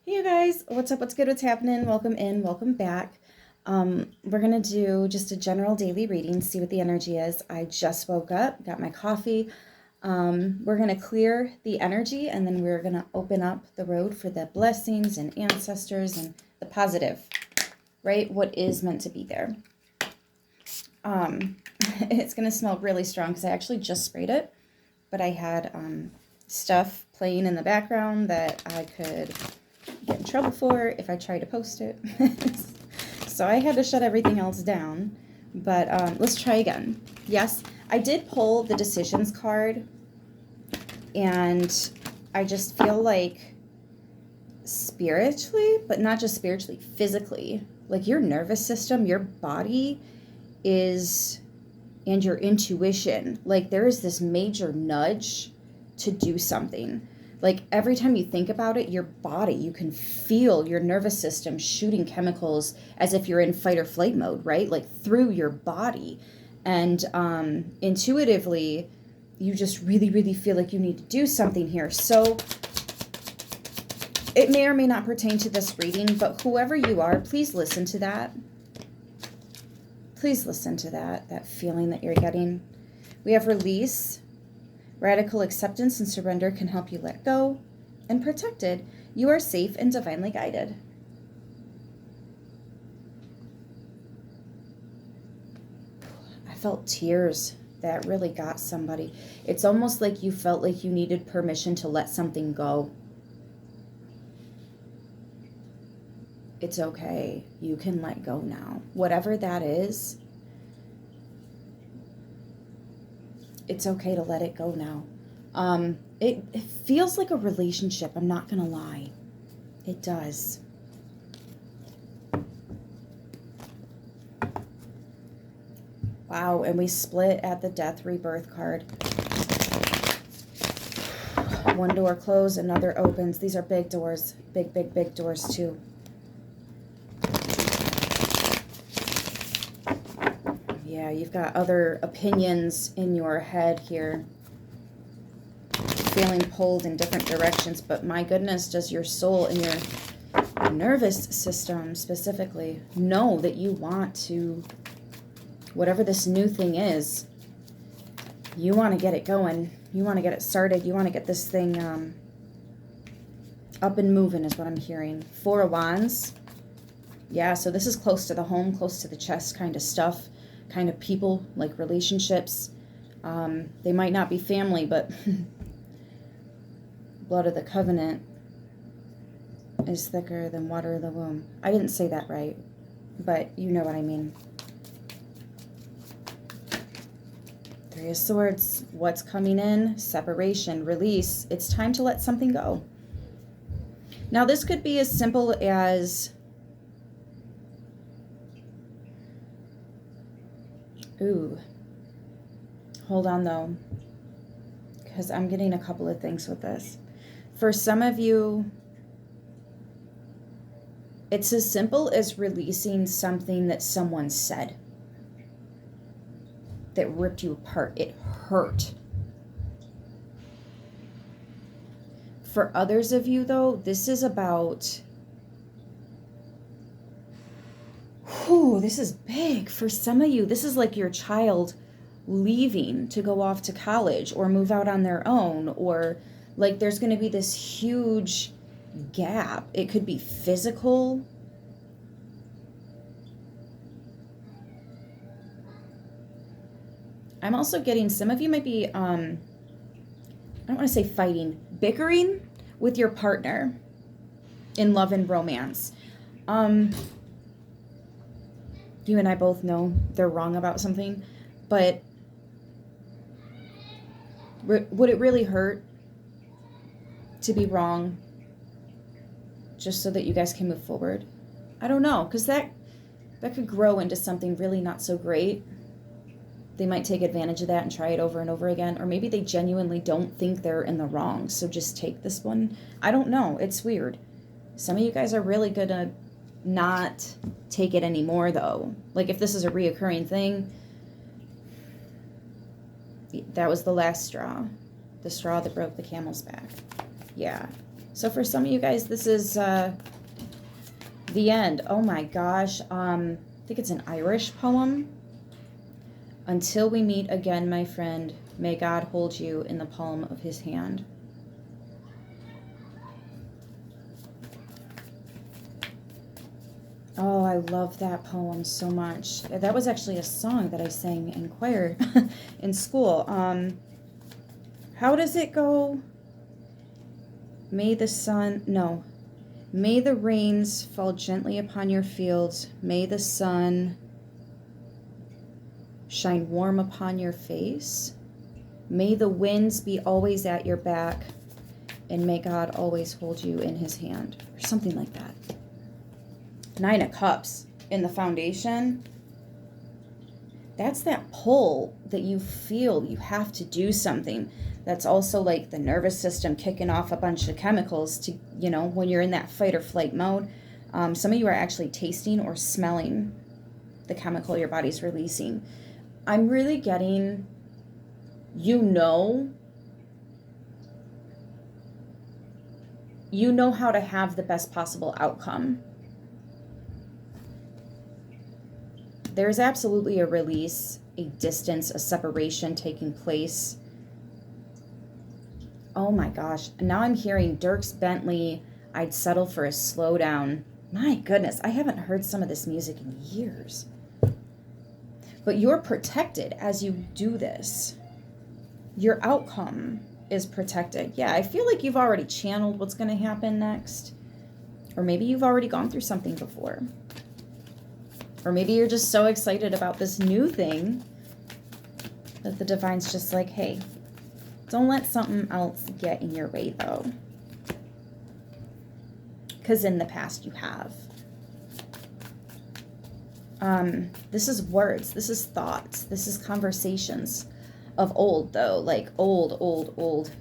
Hey you guys, what's up? What's good? What's happening? Welcome in, welcome back. We're gonna do just a general daily reading, see what the energy is. I just woke up, got my coffee. We're gonna clear the energy and then we're gonna open up the road for the blessings and ancestors and the positive, right? What is meant to be there. It's gonna smell really strong because I actually just sprayed it, but I had stuff playing in the background that I could get in trouble for if I try to post it. So I had to shut everything else down. But let's try again. Yes, I did pull the decisions card, and I just feel like spiritually, but not just spiritually, physically, like your nervous system, your body is, and your intuition, like there is this major nudge to do something. Like every time you think about it, your body, you can feel your nervous system shooting chemicals as if you're in fight or flight mode, right? Like through your body. And intuitively, you just really, really feel like you need to do something here. So it may or may not pertain to this reading, but whoever you are, please listen to that. Please listen to that feeling that you're getting. We have release. Radical acceptance and surrender can help you let go. And protected, you are safe and divinely guided. I felt tears. That really got somebody. It's almost like you felt like you needed permission to let something go. It's okay. You can let go now. Whatever that is, it's okay to let it go now. It feels like a relationship. I'm not going to lie. It does. Wow, and we split at the death rebirth card. One door closed, another opens. These are big doors. Big, big, big doors too. Yeah, you've got other opinions in your head here. Feeling pulled in different directions, but my goodness, does your soul and your nervous system specifically know that you want to, whatever this new thing is, you want to get it going. You want to get it started. You want to get this thing up and moving is what I'm hearing. Four of Wands. Yeah, so this is close to the home, close to the chest kind of stuff. Kind of people, like relationships. They might not be family, but blood of the covenant is thicker than water of the womb. I didn't say that right, but you know what I mean. Three of Swords. What's coming in? Separation, release. It's time to let something go. Now, this could be as simple as, ooh, hold on though, because I'm getting a couple of things with this. For some of you, it's as simple as releasing something that someone said that ripped you apart. It hurt. For others of you though, this is about, whew, this is big. For some of you, this is like your child leaving to go off to college or move out on their own, or like there's going to be this huge gap. It could be physical. I'm also getting, some of you might be, I don't want to say fighting, bickering with your partner in love and romance. You and I both know they're wrong about something, but would it really hurt to be wrong just so that you guys can move forward? I don't know, because that could grow into something really not so great. They might take advantage of that and try it over and over again, or maybe they genuinely don't think they're in the wrong, so just take this one. I don't know. It's weird. Some of you guys are really gonna not take it anymore though. Like if this is a reoccurring thing, that was the last straw. The straw that broke the camel's back. Yeah. So for some of you guys, this is the end. Oh my gosh. I think it's an Irish poem. Until we meet again, my friend, may God hold you in the palm of his hand. Oh, I love that poem so much. That was actually a song that I sang in choir in school. How does it go? May the sun, no. May the rains fall gently upon your fields. May the sun shine warm upon your face. May the winds be always at your back. And may God always hold you in his hand. Or something like that. 9 of Cups in the foundation. That's that pull that you feel you have to do something. That's also like the nervous system kicking off a bunch of chemicals to, you know, when you're in that fight or flight mode. Some of you are actually tasting or smelling the chemical your body's releasing. I'm really getting, you know how to have the best possible outcome. There's absolutely a release, a distance, a separation taking place. Oh my gosh. Now I'm hearing Dierks Bentley, I'd settle for a slowdown. My goodness, I haven't heard some of this music in years. But you're protected as you do this. Your outcome is protected. Yeah, I feel like you've already channeled what's going to happen next. Or maybe you've already gone through something before. Or maybe you're just so excited about this new thing that the divine's just like, hey, don't let something else get in your way, though. Because in the past you have. This is words. This is thoughts. This is conversations of old, though. Like old.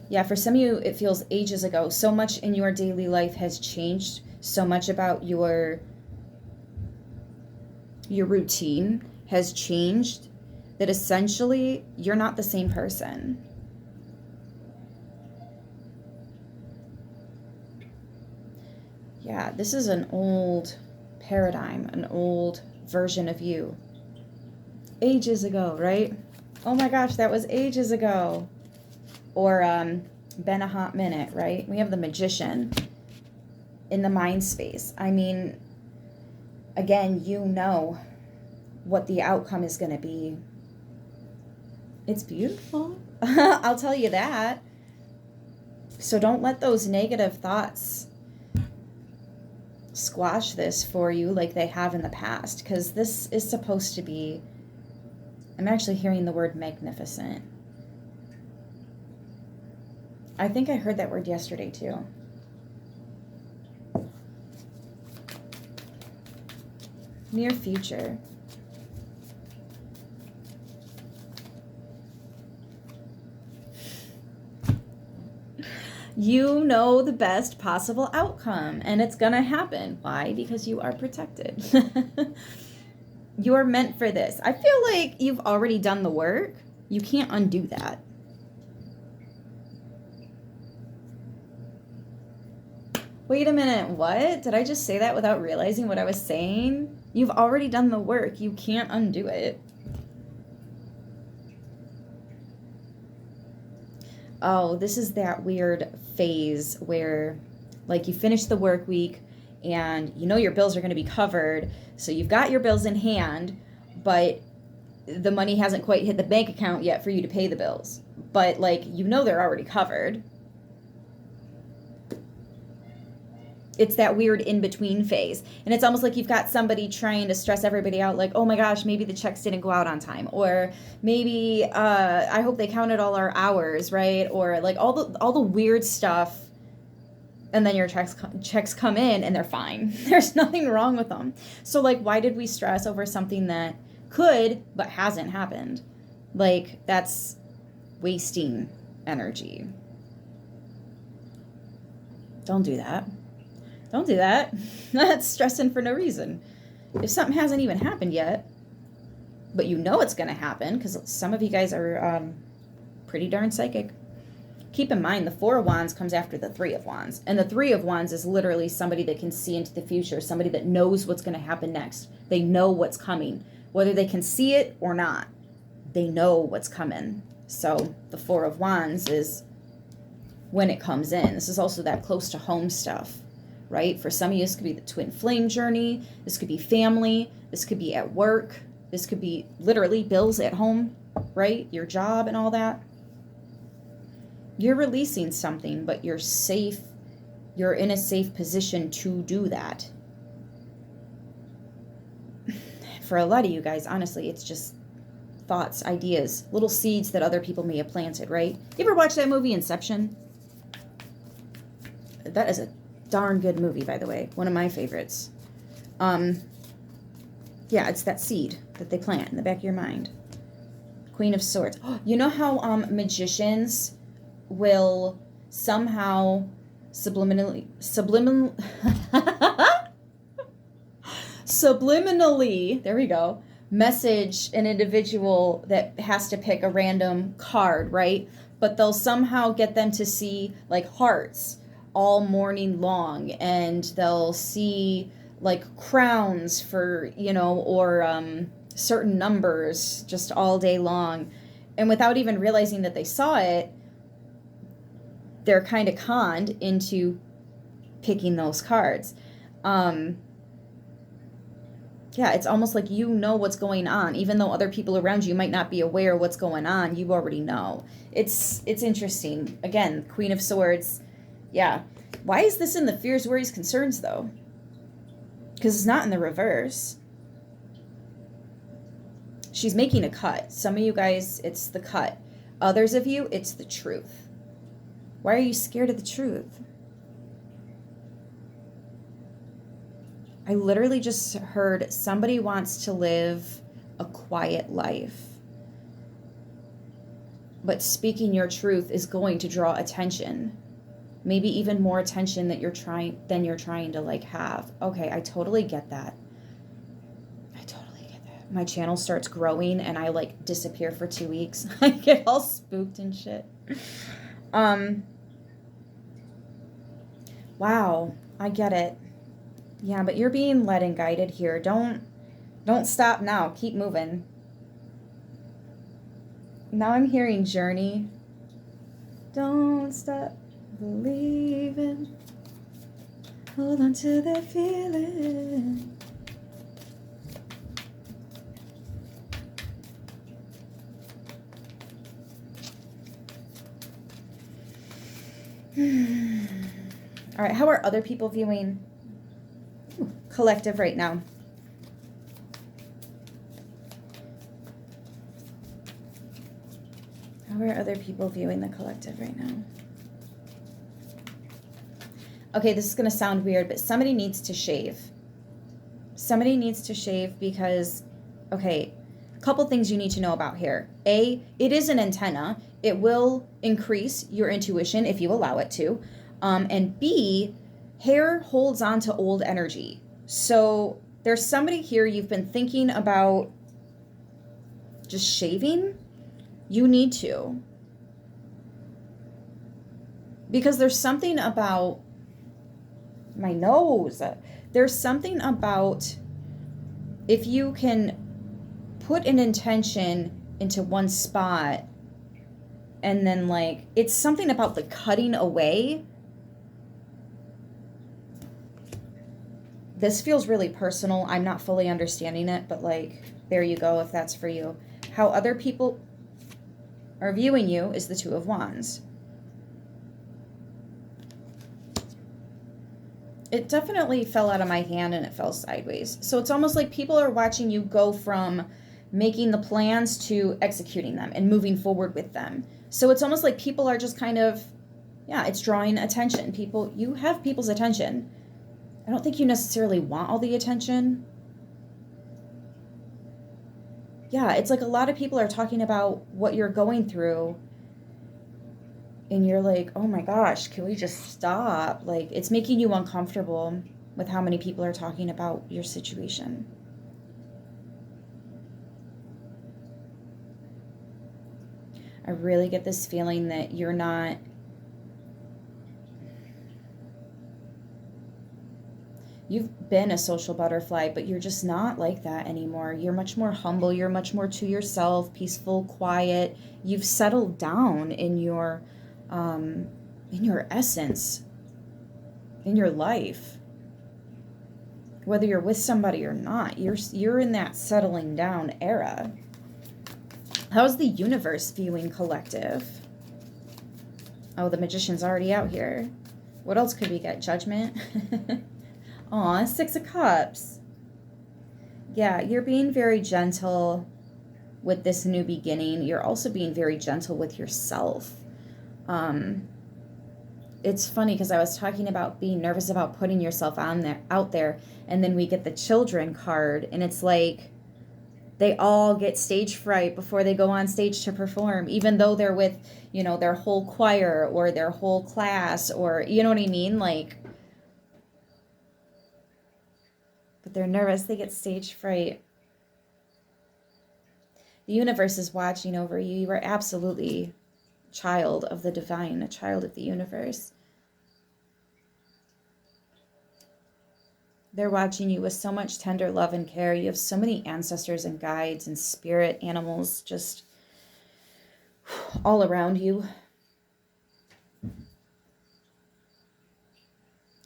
Yeah, for some of you, it feels ages ago. So much in your daily life has changed. So much about your routine has changed that essentially you're not the same person. Yeah, this is an old paradigm, an old version of you. Ages ago, right? Oh my gosh, that was ages ago. Or been a hot minute, right? We have the Magician in the mind space. I mean, again, you know what the outcome is going to be. It's beautiful. I'll tell you that. So don't let those negative thoughts squash this for you like they have in the past, because this is supposed to be, I'm actually hearing the word magnificent. I think I heard that word yesterday too. Near future. You know the best possible outcome, and it's gonna happen. Why? Because you are protected. You are meant for this. I feel like you've already done the work. You can't undo that. Wait a minute, what? Did I just say that without realizing what I was saying? You've already done the work. You can't undo it. Oh, this is that weird phase where, like, you finish the work week and you know your bills are going to be covered. So you've got your bills in hand, but the money hasn't quite hit the bank account yet for you to pay the bills. But, like, you know they're already covered. It's that weird in-between phase. And it's almost like you've got somebody trying to stress everybody out, like, oh my gosh, maybe the checks didn't go out on time. Or maybe I hope they counted all our hours, right? Or like all the weird stuff. And then your checks come in and they're fine. There's nothing wrong with them. So, like, why did we stress over something that could but hasn't happened? Like, that's wasting energy. Don't do that. Don't do that. That's stressing for no reason. If something hasn't even happened yet, but you know it's going to happen, because some of you guys are pretty darn psychic. Keep in mind, the Four of Wands comes after the Three of Wands. And the Three of Wands is literally somebody that can see into the future, somebody that knows what's going to happen next. They know what's coming. Whether they can see it or not, they know what's coming. So the Four of Wands is when it comes in. This is also that close to home stuff, right? For some of you, this could be the twin flame journey. This could be family. This could be at work. This could be literally bills at home, right? Your job and all that. You're releasing something, but you're safe. You're in a safe position to do that. For a lot of you guys, honestly, it's just thoughts, ideas, little seeds that other people may have planted, right? You ever watch that movie, Inception? That is a darn good movie, by the way. One of my favorites. Yeah, it's that seed that they plant in the back of your mind. Queen of Swords. You know how subliminally, there we go, message an individual that has to pick a random card, right? But they'll somehow get them to see like hearts all morning long, and they'll see like crowns for, or certain numbers just all day long. And without even realizing that they saw it, they're kind of conned into picking those cards. Yeah, it's almost like you know what's going on. Even though other people around you might not be aware of what's going on, you already know. It's interesting. Again, Queen of Swords. Yeah. Why is this in the fears, worries, concerns, though? Because it's not in the reverse. She's making a cut. Some of you guys, it's the cut. Others of you, it's the truth. Why are you scared of the truth? I literally just heard somebody wants to live a quiet life. But speaking your truth is going to draw attention. Maybe even more attention that you're trying to like have. Okay, I totally get that. My channel starts growing and I like disappear for 2 weeks. I get all spooked and shit. Wow, I get it. Yeah, but you're being led and guided here. Don't stop now. Keep moving. Now I'm hearing journey. Don't stop believing. Hold on to that feeling. All right, how are other people viewing collective right now? How are other people viewing the collective right now? Okay, this is going to sound weird, but somebody needs to shave. Somebody needs to shave because, okay, a couple things you need to know about hair. A, it is an antenna. It will increase your intuition if you allow it to. And B, hair holds on to old energy. So there's somebody here you've been thinking about just shaving. You need to. Because there's something about my nose. There's something about if you can put an intention into one spot and then like, it's something about the cutting away. This feels really personal. I'm not fully understanding it, but like, there you go if that's for you. How other people are viewing you is the Two of Wands. It definitely fell out of my hand and it fell sideways. So it's almost like people are watching you go from making the plans to executing them and moving forward with them. So it's almost like people are just kind of, yeah, it's drawing attention. You have people's attention. I don't think you necessarily want all the attention. Yeah, it's like a lot of people are talking about what you're going through. And you're like, oh my gosh, can we just stop? Like, it's making you uncomfortable with how many people are talking about your situation. I really get this feeling that you're not You've been a social butterfly, but you're just not like that anymore. You're much more humble. You're much more to yourself, peaceful, quiet. You've settled down in your essence, in your life. Whether you're with somebody or not, you're in that settling down era. How's the universe viewing collective? Oh, the Magician's already out here. What else could we get? Judgment? Aw, 6 of Cups. Yeah, you're being very gentle with this new beginning. You're also being very gentle with yourself. It's funny because I was talking about being nervous about putting yourself out there, and then we get the Children card, and it's like they all get stage fright before they go on stage to perform, even though they're with, their whole choir or their whole class, or, you know what I mean? Like, but they're nervous. They get stage fright. The universe is watching over you. You are absolutely a child of the divine, a child of the universe. They're watching you with so much tender love and care. You have so many ancestors and guides and spirit animals just all around you.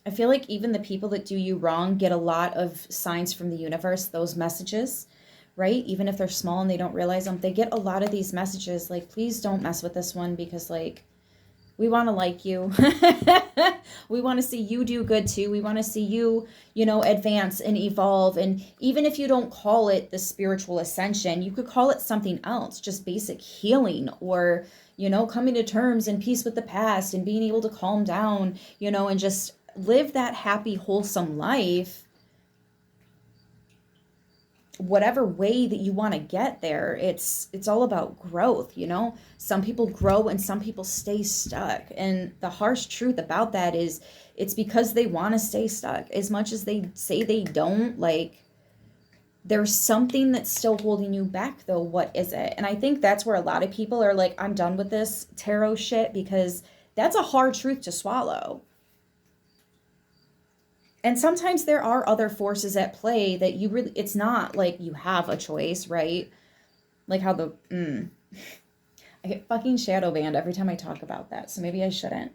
I feel like even the people that do you wrong get a lot of signs from the universe, those messages, right? Even if they're small and they don't realize them, they get a lot of these messages like, please don't mess with this one because, like, we want to like you. We want to see you do good too. We want to see you, advance and evolve. And even if you don't call it the spiritual ascension, you could call it something else, just basic healing, or, coming to terms and peace with the past and being able to calm down, and just live that happy, wholesome life. Whatever way that you want to get there, it's all about growth. Some people grow and some people stay stuck, and the harsh truth about that is it's because they want to stay stuck. As much as they say they don't, like, there's something that's still holding you back, though. What is it? And I think that's where a lot of people are like, I'm done with this tarot shit, because that's a hard truth to swallow. And sometimes there are other forces at play that it's not like you have a choice, right? Like how I get fucking shadow banned every time I talk about that, so maybe I shouldn't.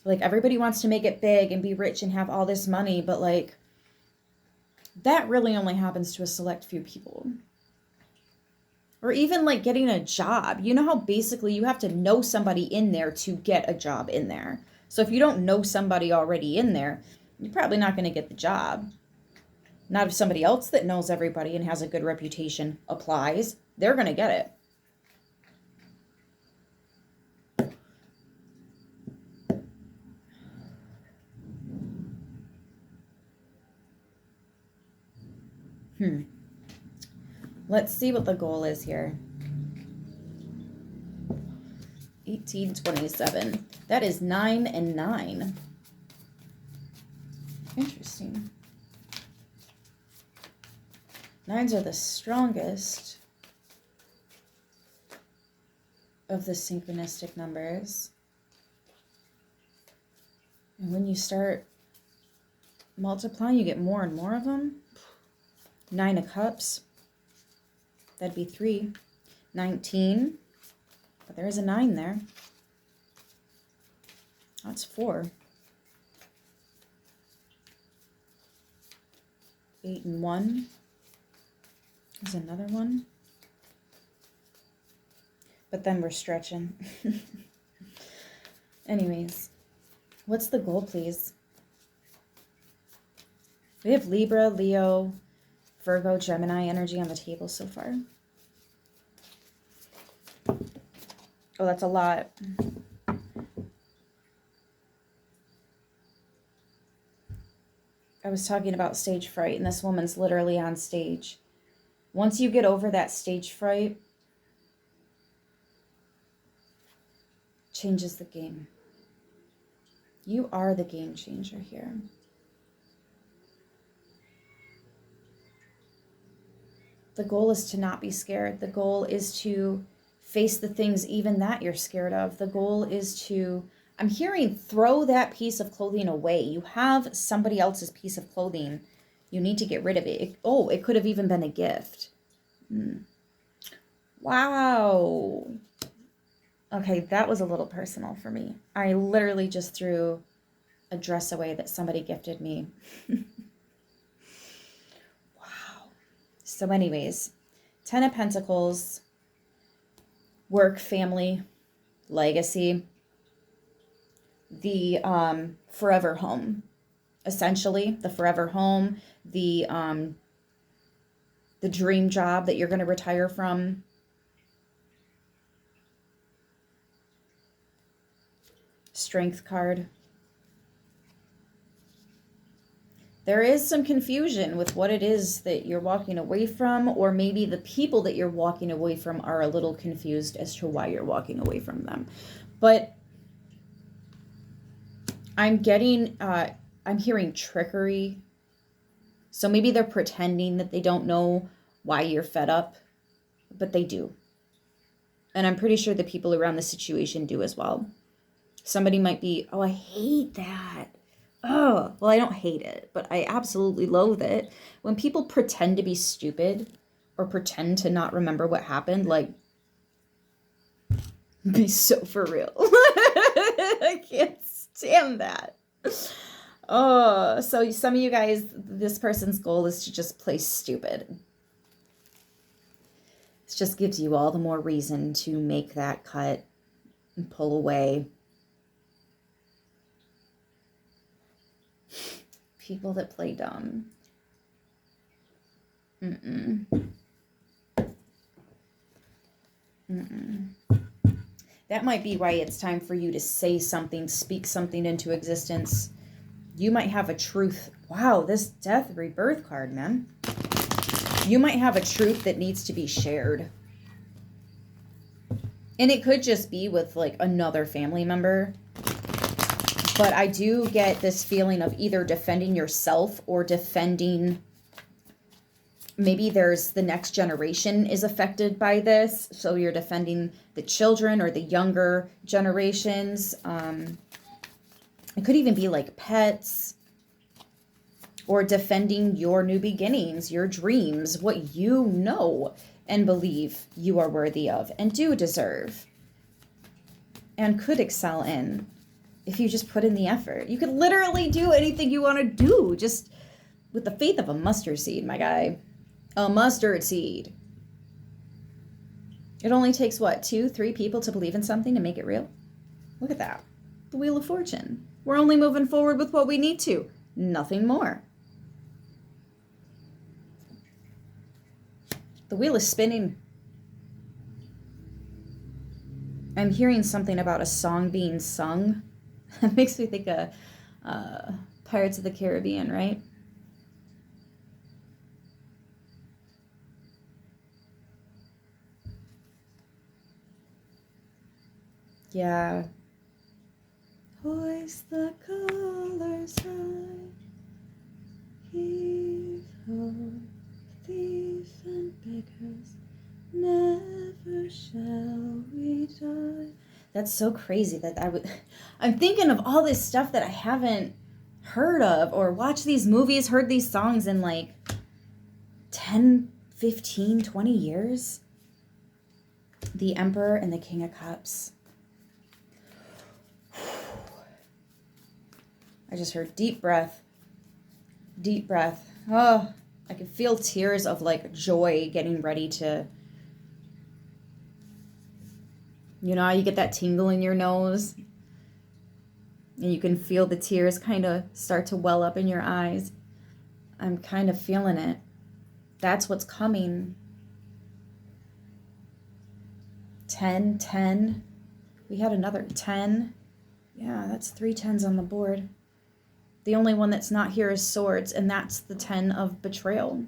Like, everybody wants to make it big and be rich and have all this money, but, like, that really only happens to a select few people. Or even, like, getting a job. You know how basically you have to know somebody in there to get a job in there. So if you don't know somebody already in there, you're probably not going to get the job. Not if somebody else that knows everybody and has a good reputation applies. They're going to get it. Let's see what the goal is here. 1827. That is 9 and 9. Interesting. 9s are the strongest of the synchronistic numbers. And when you start multiplying, you get more and more of them. 9 of Cups. That'd be 3. 19. But there is a 9 there. That's 4. 8 and 1. There's another one. But then we're stretching. Anyways, what's the goal, please? We have Libra, Leo, Virgo, Gemini energy on the table so far. Oh, that's a lot. I was talking about stage fright, and this woman's literally on stage. Once you get over that stage fright, changes the game. You are the game changer here. The goal is to not be scared. The goal is to face the things even that you're scared of. The goal is to I'm hearing throw that piece of clothing away. You have somebody else's piece of clothing. You need to get rid of it. It could have even been a gift. Wow. Okay, that was a little personal for me. I literally just threw a dress away that somebody gifted me. Wow. So anyways, 10 of Pentacles, work, family, legacy, the forever home. Essentially, the forever home, the dream job that you're going to retire from. Strength card. There is some confusion with what it is that you're walking away from, or maybe the people that you're walking away from are a little confused as to why you're walking away from them. But I'm hearing trickery. So maybe they're pretending that they don't know why you're fed up, but they do. And I'm pretty sure the people around the situation do as well. Somebody might be, oh, I hate that. Oh, well, I don't hate it, but I absolutely loathe it. When people pretend to be stupid or pretend to not remember what happened, like, be so for real. I can't stand that. Oh, so some of you guys, this person's goal is to just play stupid. It just gives you all the more reason to make that cut and pull away. People that play dumb. That might be why it's time for you to say something, speak something into existence. You might have a truth. Wow, this death rebirth card, man. You might have a truth that needs to be shared. And it could just be with like another family member. But I do get this feeling of either defending yourself or defending, maybe there's the next generation is affected by this. So you're defending the children or the younger generations. It could even be like pets, or defending your new beginnings, your dreams, what you know and believe you are worthy of and do deserve and could excel in. If you just put in the effort, you could literally do anything you want to do just with the faith of a mustard seed, my guy. A mustard seed. It only takes, what, 2-3 people to believe in something to make it real? Look at that. The Wheel of Fortune. We're only moving forward with what we need to. Nothing more. The wheel is spinning. I'm hearing something about a song being sung. It makes me think of Pirates of the Caribbean, right? Yeah. Hoist the colors high, heave ho, thief and beggars, never shall we die. That's so crazy that I'm thinking of all this stuff that I haven't heard of or watched these movies, heard these songs in like 10, 15, 20 years. The Emperor and the King of Cups. I just heard deep breath. Deep breath. Oh, I could feel tears of like joy getting ready to, you know, you get that tingle in your nose and you can feel the tears kind of start to well up in your eyes. I'm kind of feeling it. That's what's coming. 10, 10. We had another 10. Yeah, that's 3 10s on the board. The only one that's not here is Swords, and that's the 10 of Betrayal.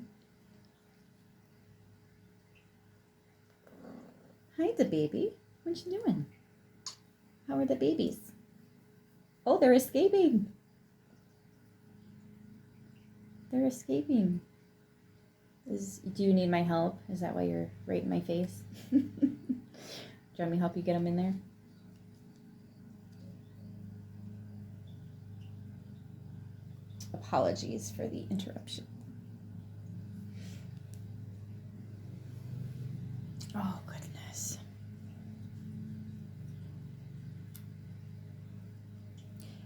Hi, the baby. What you doing? How are the babies? Oh, they're escaping. They're escaping. Do you need my help? Is that why you're right in my face? Do you want me to help you get them in there? Apologies for the interruption. Oh, goodness.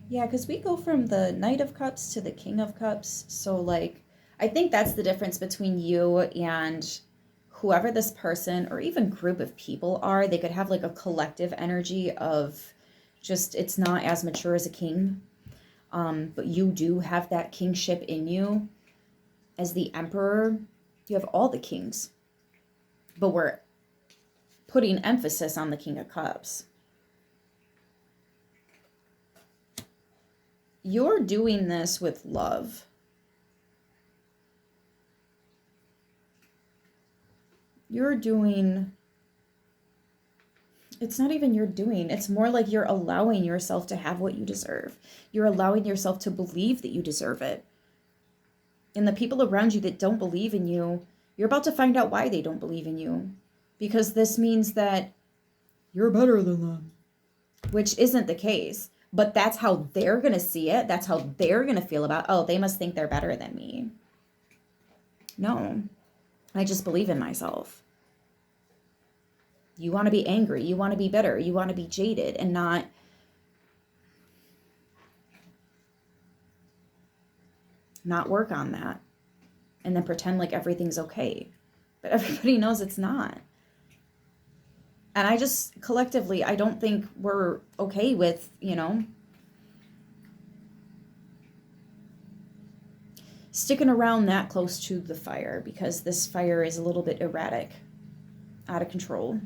Yeah, because we go from the Knight of Cups to the King of Cups. So, like, I think that's the difference between you and whoever this person or even group of people are. They could have like a collective energy of just, it's not as mature as a king. But you do have that kingship in you. As the Emperor, you have all the kings. But we're putting emphasis on the King of Cups. You're doing this with love. You're doing, it's not even you're doing, it's more like you're allowing yourself to have what you deserve. You're allowing yourself to believe that you deserve it. And the people around you that don't believe in you, you're about to find out why they don't believe in you. Because this means that you're better than them. Which isn't the case. But that's how they're going to see it. That's how they're going to feel about, oh, they must think they're better than me. No. I just believe in myself. You want to be angry. You want to be bitter. You want to be jaded and not work on that. And then pretend like everything's okay. But everybody knows it's not. And I just, collectively, I don't think we're okay with, sticking around that close to the fire, because this fire is a little bit erratic, out of control.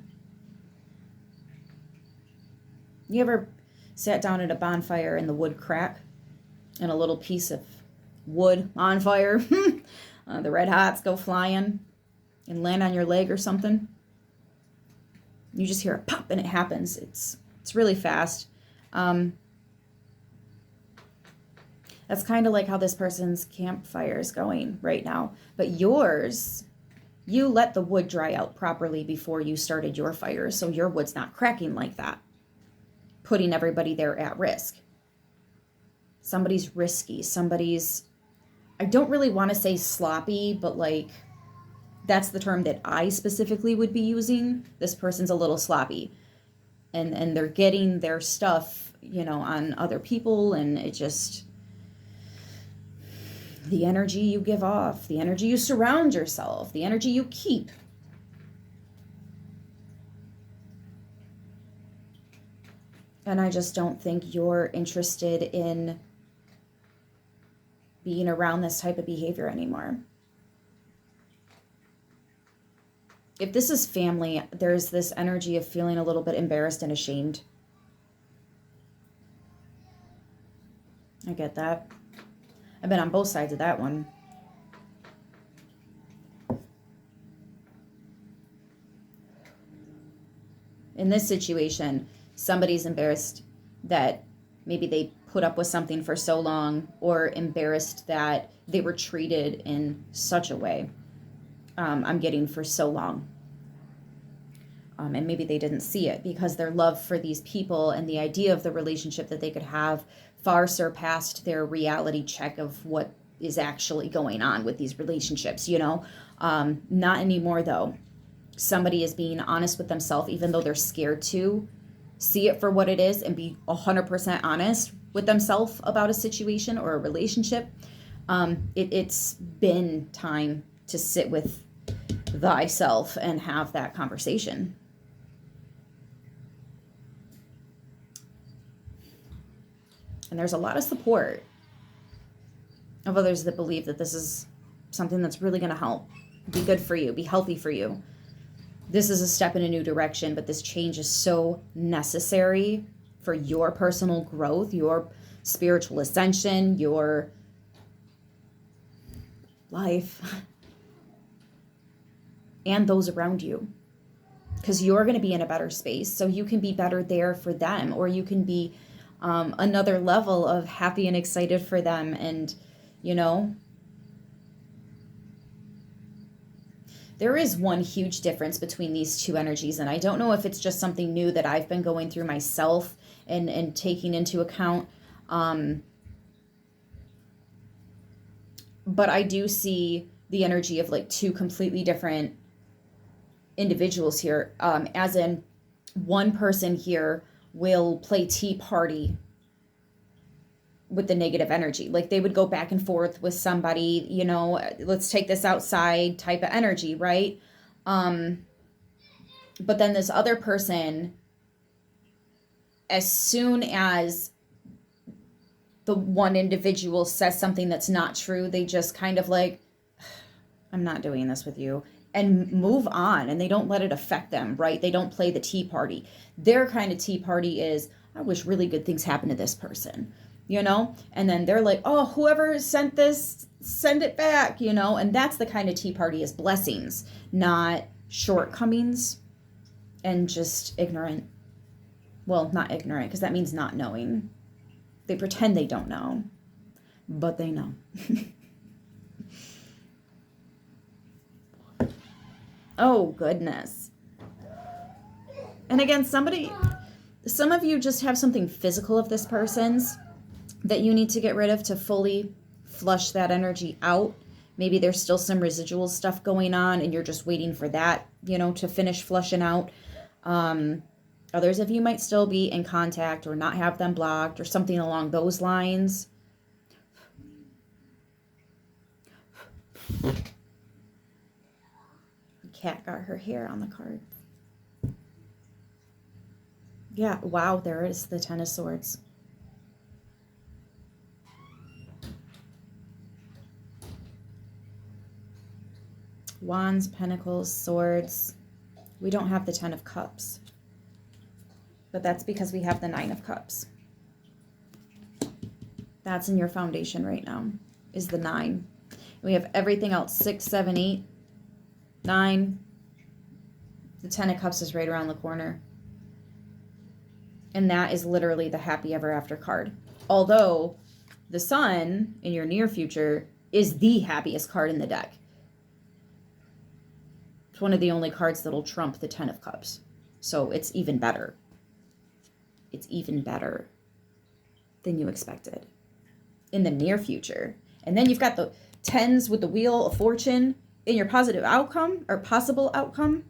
You ever sat down at a bonfire and the wood crack and a little piece of wood on fire, the red hots go flying and land on your leg or something? You just hear a pop and it happens. It's really fast. That's kind of like how this person's campfire is going right now. But yours, you let the wood dry out properly before you started your fire, so your wood's not cracking like that, putting everybody there at risk. Somebody's risky. I don't really want to say sloppy, but like, that's the term that I specifically would be using. This person's a little sloppy. And they're getting their stuff, on other people, and it just, the energy you give off, the energy you surround yourself, the energy you keep. And I just don't think you're interested in being around this type of behavior anymore. If this is family, there's this energy of feeling a little bit embarrassed and ashamed. I get that. I've been on both sides of that one. In this situation, somebody's embarrassed that maybe they put up with something for so long, or embarrassed that they were treated in such a way. I'm getting for so long. And maybe they didn't see it because their love for these people and the idea of the relationship that they could have far surpassed their reality check of what is actually going on with these relationships, Not anymore, though. Somebody is being honest with themselves, even though they're scared to see it for what it is and be 100% honest with themselves about a situation or a relationship. It's been time to sit with thyself and have that conversation. And there's a lot of support of others that believe that this is something that's really going to help, be good for you, be healthy for you. This is a step in a new direction, but this change is so necessary for your personal growth, your spiritual ascension, your life, and those around you. Because you're going to be in a better space, so you can be better there for them, or you can be another level of happy and excited for them. And, there is one huge difference between these two energies, and I don't know if it's just something new that I've been going through myself and taking into account. But I do see the energy of like two completely different individuals here. As in, one person here will play tea party with the negative energy. Like they would go back and forth with somebody, you know, let's take this outside type of energy, right? But then this other person, as soon as the one individual says something that's not true, they just kind of like, I'm not doing this with you, and move on, and they don't let it affect them, right? They don't play the tea party. Their kind of tea party is, I wish really good things happen to this person, you know? And then they're like, oh, whoever sent this, send it back, you know? And that's the kind of tea party, is blessings, not shortcomings and just ignorant. Well, not ignorant, because that means not knowing. They pretend they don't know, but they know. Oh, goodness. And again, some of you just have something physical of this person's that you need to get rid of to fully flush that energy out. Maybe there's still some residual stuff going on and you're just waiting for that, you know, to finish flushing out. Others of you might still be in contact or not have them blocked or something along those lines. The cat got her hair on the card. Yeah, wow, there is the Ten of Swords. Wands, Pentacles, Swords. We don't have the Ten of Cups. But that's because we have the Nine of Cups. That's in your foundation right now, is the 9. We have everything else, 6, 7, 8, 9. The 10 of Cups is right around the corner. And that is literally the happy ever after card. Although the Sun in your near future is the happiest card in the deck. It's one of the only cards that'll trump the 10 of Cups. So it's even better. It's even better than you expected in the near future. And then you've got the 10s with the Wheel of Fortune in your positive outcome or possible outcome.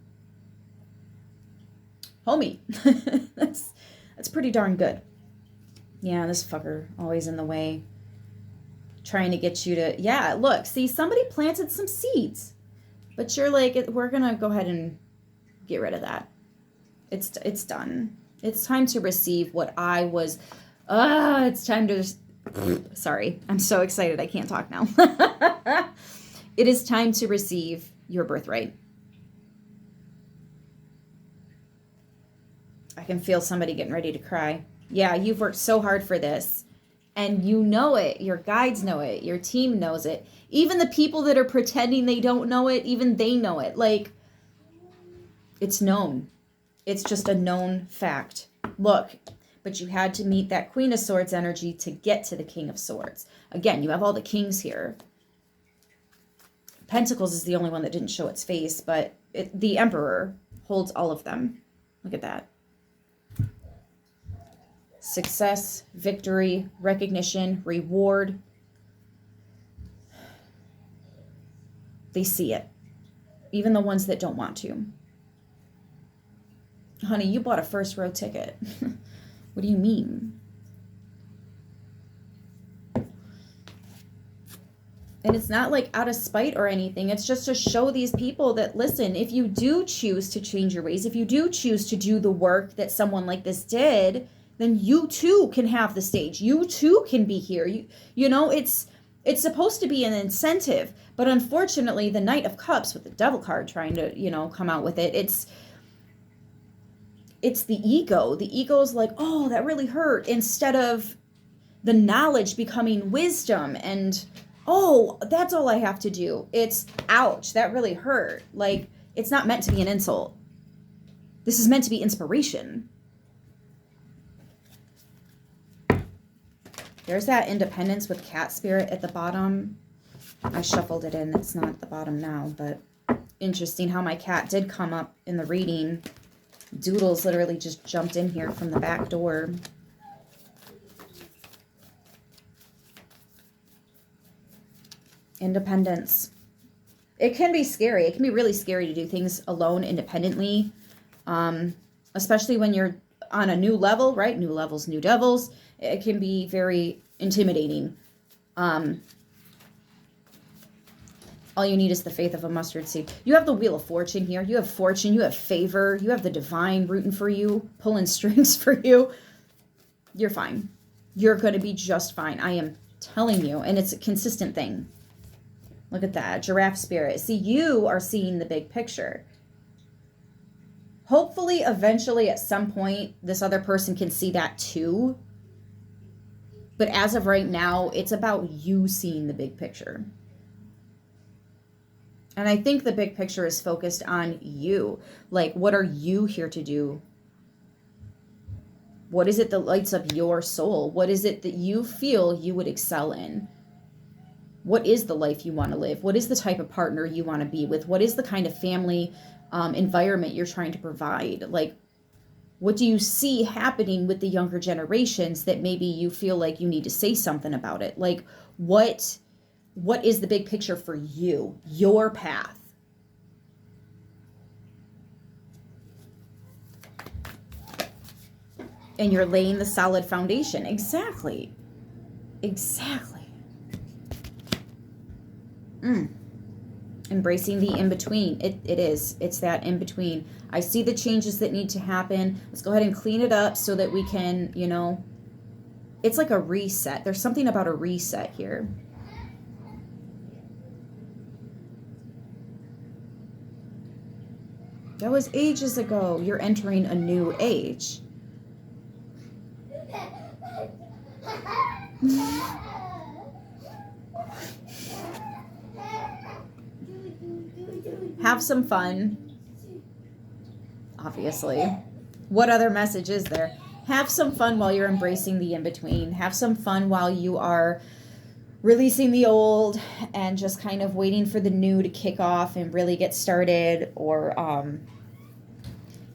Homie, that's pretty darn good. Yeah, this fucker always in the way. Trying to get you to, yeah, look, see, somebody planted some seeds. But you're like, we're going to go ahead and get rid of that. It's done. It's time to receive what I was, it's time to, sorry, I'm so excited I can't talk now. It is time to receive your birthright. I can feel somebody getting ready to cry. Yeah, you've worked so hard for this. And you know it. Your guides know it. Your team knows it. Even the people that are pretending they don't know it, even they know it. Like, it's known. It's just a known fact. Look, but you had to meet that Queen of Swords energy to get to the King of Swords. Again, you have all the kings here. Pentacles is the only one that didn't show its face, but the Emperor holds all of them. Look at that. Success, victory, recognition, reward. They see it. Even the ones that don't want to. Honey, you bought a first row ticket. What do you mean? And it's not like out of spite or anything. It's just to show these people that, listen, if you do choose to change your ways, if you do choose to do the work that someone like this did, then you too can have the stage. You too can be here. You know, it's supposed to be an incentive. But unfortunately, the Knight of Cups with the Devil card trying to, you know, come out with it, it's the ego. The ego's like, oh, that really hurt. Instead of the knowledge becoming wisdom and, oh, that's all I have to do. It's, ouch, that really hurt. Like, it's not meant to be an insult. This is meant to be inspiration. There's that Independence with cat spirit at the bottom. I shuffled it in. It's not at the bottom now, but interesting how my cat did come up in the reading. Doodles literally just jumped in here from the back door. Independence. It can be scary. It can be really scary to do things alone, independently, especially when you're on a new level, right? New levels, new devils. It can be very intimidating. All you need is the faith of a mustard seed. You have the Wheel of Fortune here. You have fortune. You have favor. You have the divine rooting for you, pulling strings for you. You're fine. You're going to be just fine. I am telling you. And it's a consistent thing. Look at that. Giraffe spirit. See, you are seeing the big picture. Hopefully, eventually, at some point, this other person can see that too. But as of right now, it's about you seeing the big picture. And I think the big picture is focused on you. Like, what are you here to do? What is it that lights up your soul? What is it that you feel you would excel in? What is the life you want to live? What is the type of partner you want to be with? What is the kind of family environment you're trying to provide? Like, what do you see happening with the younger generations that maybe you feel like you need to say something about it? Like, what is the big picture for you, your path? And you're laying the solid foundation. Exactly. Embracing the in-between. It is. It's that in-between. I see the changes that need to happen. Let's go ahead and clean it up so that we can, it's like a reset. There's something about a reset here. That was ages ago. You're entering a new age. Have some fun. Obviously. What other message is there? Have some fun while you're embracing the in-between. Have some fun while you are releasing the old and just kind of waiting for the new to kick off and really get started. Or,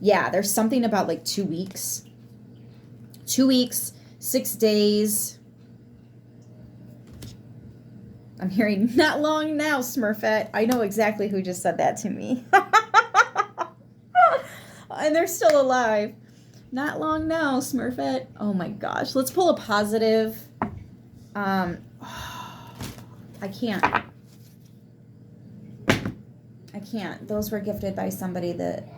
there's something about like 2 weeks. 2 weeks, 6 days. I'm hearing, not long now, Smurfette. I know exactly who just said that to me. And they're still alive. Not long now, Smurfette. Oh my gosh. Let's pull a positive. I can't. Those were gifted by somebody that...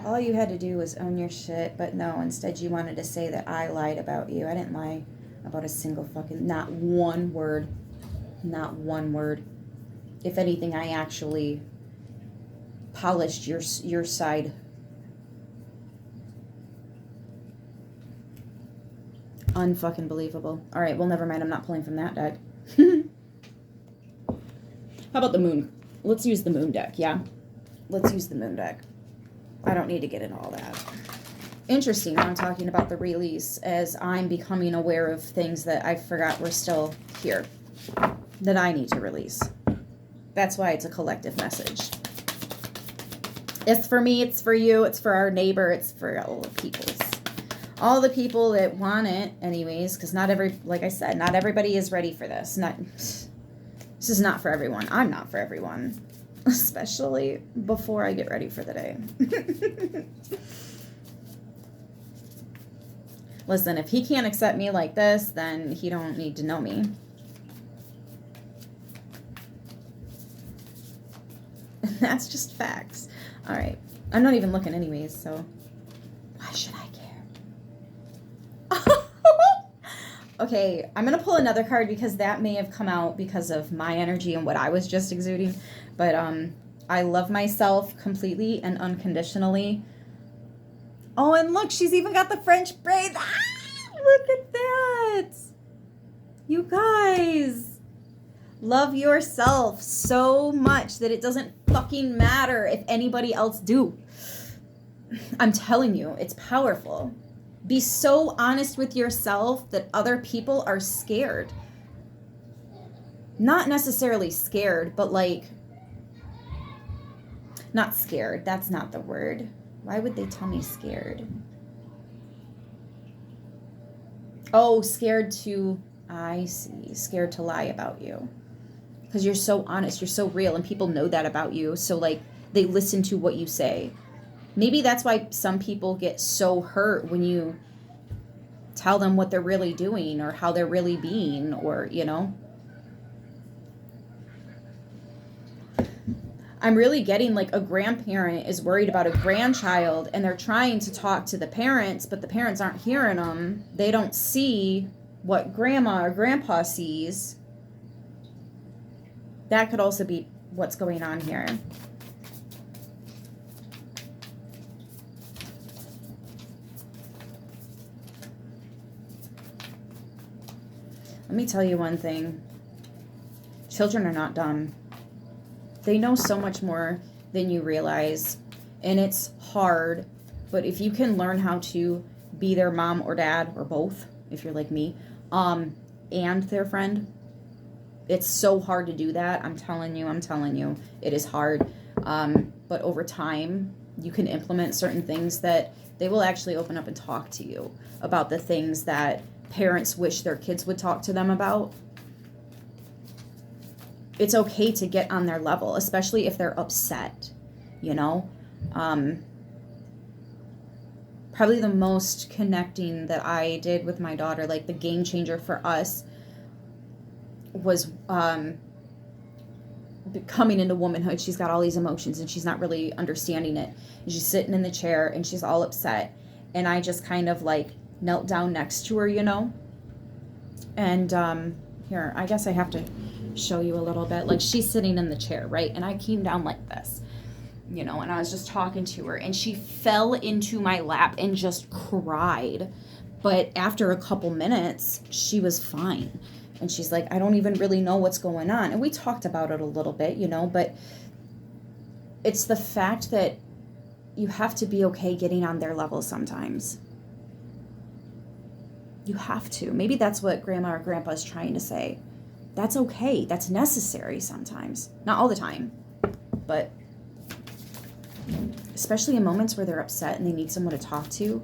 All you had to do was own your shit, but no, instead you wanted to say that I lied about you. I didn't lie about a single fucking, not one word. Not one word. If anything, I actually polished your side. Unfucking believable. All right, well, never mind. I'm not pulling from that deck. How about the moon? Let's use the moon deck, yeah? Let's use the moon deck. I don't need to get into all that. Interesting when I'm talking about the release, as I'm becoming aware of things that I forgot were still here that I need to release. That's why it's a collective message. It's for me, it's for you, it's for our neighbor, it's for all the peoples. All the people that want it anyways, because like I said, not everybody is ready for this. This is not for everyone. I'm not for everyone. Especially before I get ready for the day. Listen, if he can't accept me like this, then he don't need to know me. That's just facts. All right. I'm not even looking anyways, so why should I care? Okay, I'm going to pull another card because that may have come out because of my energy and what I was just exuding. But I love myself completely and unconditionally. Oh, and look, she's even got the French braids. Ah, look at that. You guys, love yourself so much that it doesn't fucking matter if anybody else do. I'm telling you, it's powerful. Be so honest with yourself that other people are scared. Not necessarily scared, but like, not scared. That's not the word. Why would they tell me scared? Oh, scared to, I see, scared to lie about you. Because you're so honest, you're so real, and people know that about you. So, like, they listen to what you say. Maybe that's why some people get so hurt when you tell them what they're really doing or how they're really being, or, you know. I'm really getting like a grandparent is worried about a grandchild and they're trying to talk to the parents, but the parents aren't hearing them. They don't see what grandma or grandpa sees. That could also be what's going on here. Let me tell you one thing. Children are not dumb. They know so much more than you realize, and it's hard, but if you can learn how to be their mom or dad, or both, if you're like me, and their friend, it's so hard to do that. I'm telling you, it is hard. But over time, you can implement certain things that they will actually open up and talk to you about the things that parents wish their kids would talk to them about. It's okay to get on their level, especially if they're upset, you know? Probably the most connecting that I did with my daughter, like the game changer for us, was coming into womanhood. She's got all these emotions and she's not really understanding it. And she's sitting in the chair and she's all upset. And I just kind of like knelt down next to her, you know? And here, I guess I have to show you a little bit. Like, she's sitting in the chair, right? And I came down like this, you know, and I was just talking to her and she fell into my lap and just cried. But after a couple minutes, she was fine. And she's like, I don't even really know what's going on. And we talked about it a little bit, you know, but it's the fact that you have to be okay getting on their level sometimes. You have to. Maybe that's what grandma or grandpa is trying to say. That's okay. That's necessary sometimes. Not all the time, but especially in moments where they're upset and they need someone to talk to,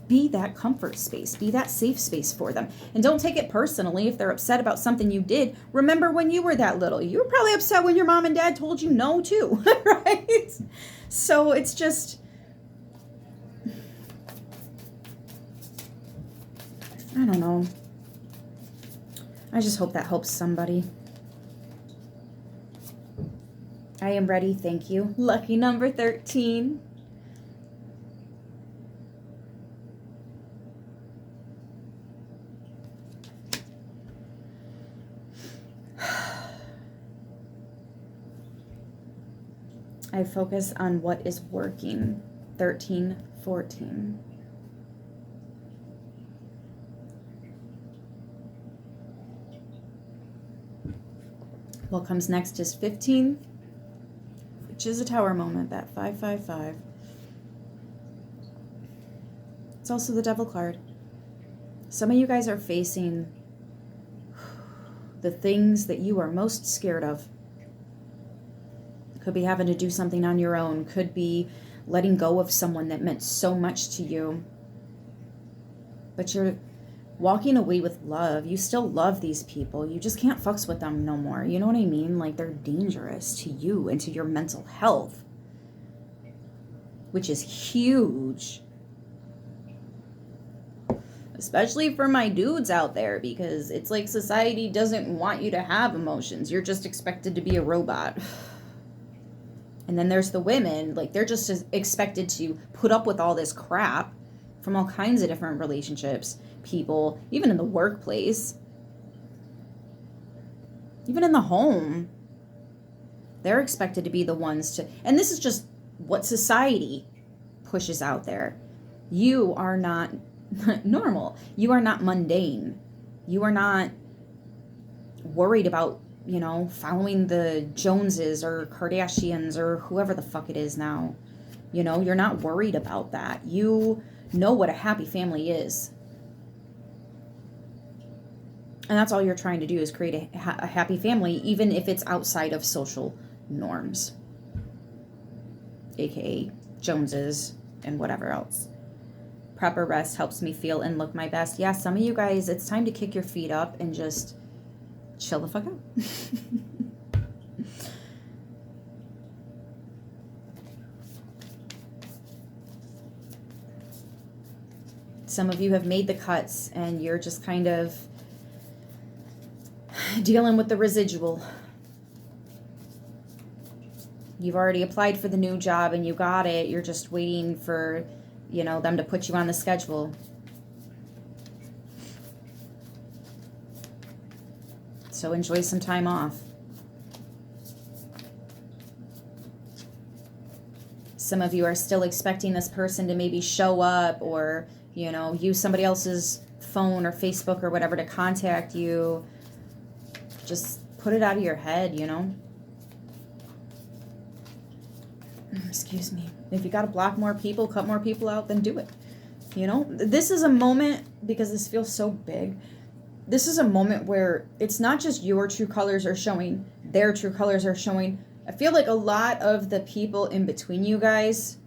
be that comfort space, be that safe space for them. And don't take it personally if they're upset about something you did. Remember when you were that little, you were probably upset when your mom and dad told you no too, right? So it's just, I don't know. I just hope that helps somebody. I am ready, thank you. Lucky number 13. I focus on what is working. 13, 14. What comes next is 15, which is a tower moment, that 555. It's also the devil card. Some of you guys are facing the things that you are most scared of. Could be having to do something on your own. Could be letting go of someone that meant so much to you. But you're walking away with love. You still love these people. You just can't fucks with them no more. You know what I mean? Like, they're dangerous to you and to your mental health, which is huge. Especially for my dudes out there, because it's like society doesn't want you to have emotions. You're just expected to be a robot. And then there's the women, like, they're just expected to put up with all this crap from all kinds of different relationships, people, even in the workplace, even in the home. They're expected to be the ones to, and this is just what society pushes out there. You are not normal. You are not mundane. You are not worried about, you know, following the Joneses or Kardashians or whoever the fuck it is now. You know, you're not worried about that. You know what a happy family is. And that's all you're trying to do, is create a happy family, even if it's outside of social norms. AKA Joneses, and whatever else. Proper rest helps me feel and look my best. Yeah, some of you guys, it's time to kick your feet up and just chill the fuck out. Some of you have made the cuts and you're just kind of dealing with the residual. You've already applied for the new job and you got it. You're just waiting for, you know, them to put you on the schedule. So enjoy some time off. Some of you are still expecting this person to maybe show up or, you know, use somebody else's phone or Facebook or whatever to contact you. Just put it out of your head, you know. Excuse me. If you got to block more people, cut more people out, then do it. You know, this is a moment, because this feels so big, this is a moment where it's not just your true colors are showing, their true colors are showing. I feel like a lot of the people in between you guys,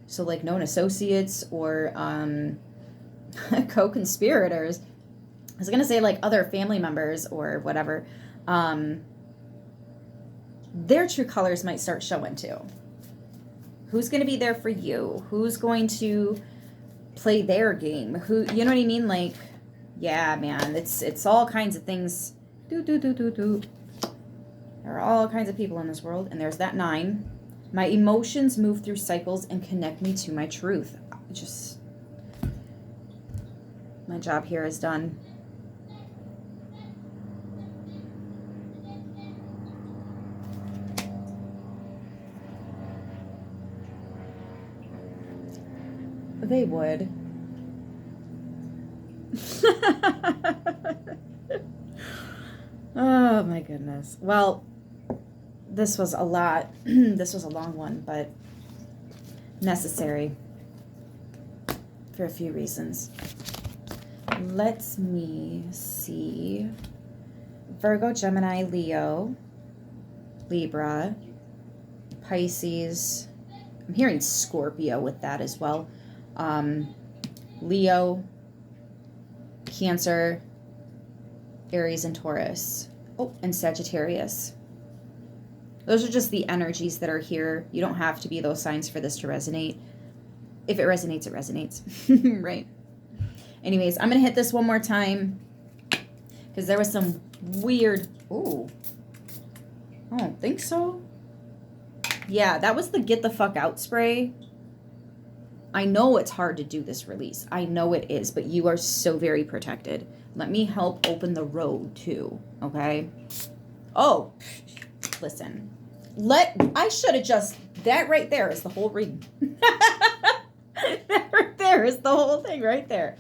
so like known associates or co-conspirators, I was going to say like other family members or whatever, their true colors might start showing too. Who's going to be there for you? Who's going to play their game? Who, you know what I mean? Like, yeah, man, it's all kinds of things. There are all kinds of people in this world, and there's that 9. My emotions move through cycles and connect me to my truth. Just, my job here is done. They would. Oh my goodness. Well, this was a lot. This was a long one, but necessary for a few reasons. Let me see. Virgo, Gemini, Leo, Libra, Pisces. I'm hearing Scorpio with that as well. Leo, Cancer, Aries, and Taurus. Oh, and Sagittarius. Those are just the energies that are here. You don't have to be those signs for this to resonate. If it resonates, it resonates. Right? Anyways, I'm going to hit this one more time because there was some weird... Ooh. I don't think so. Yeah, that was the get the fuck out spray. I know it's hard to do this release. I know it is, but you are so very protected. Let me help open the road too, okay? Oh, listen. I should have just... That right there is the whole reading. That right there is the whole thing right there.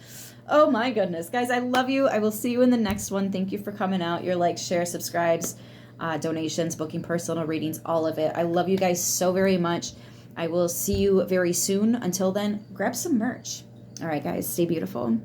Oh my goodness. Guys, I love you. I will see you in the next one. Thank you for coming out. Your likes, shares, subscribes, donations, booking personal readings, all of it. I love you guys so very much. I will see you very soon. Until then, grab some merch. All right, guys, stay beautiful.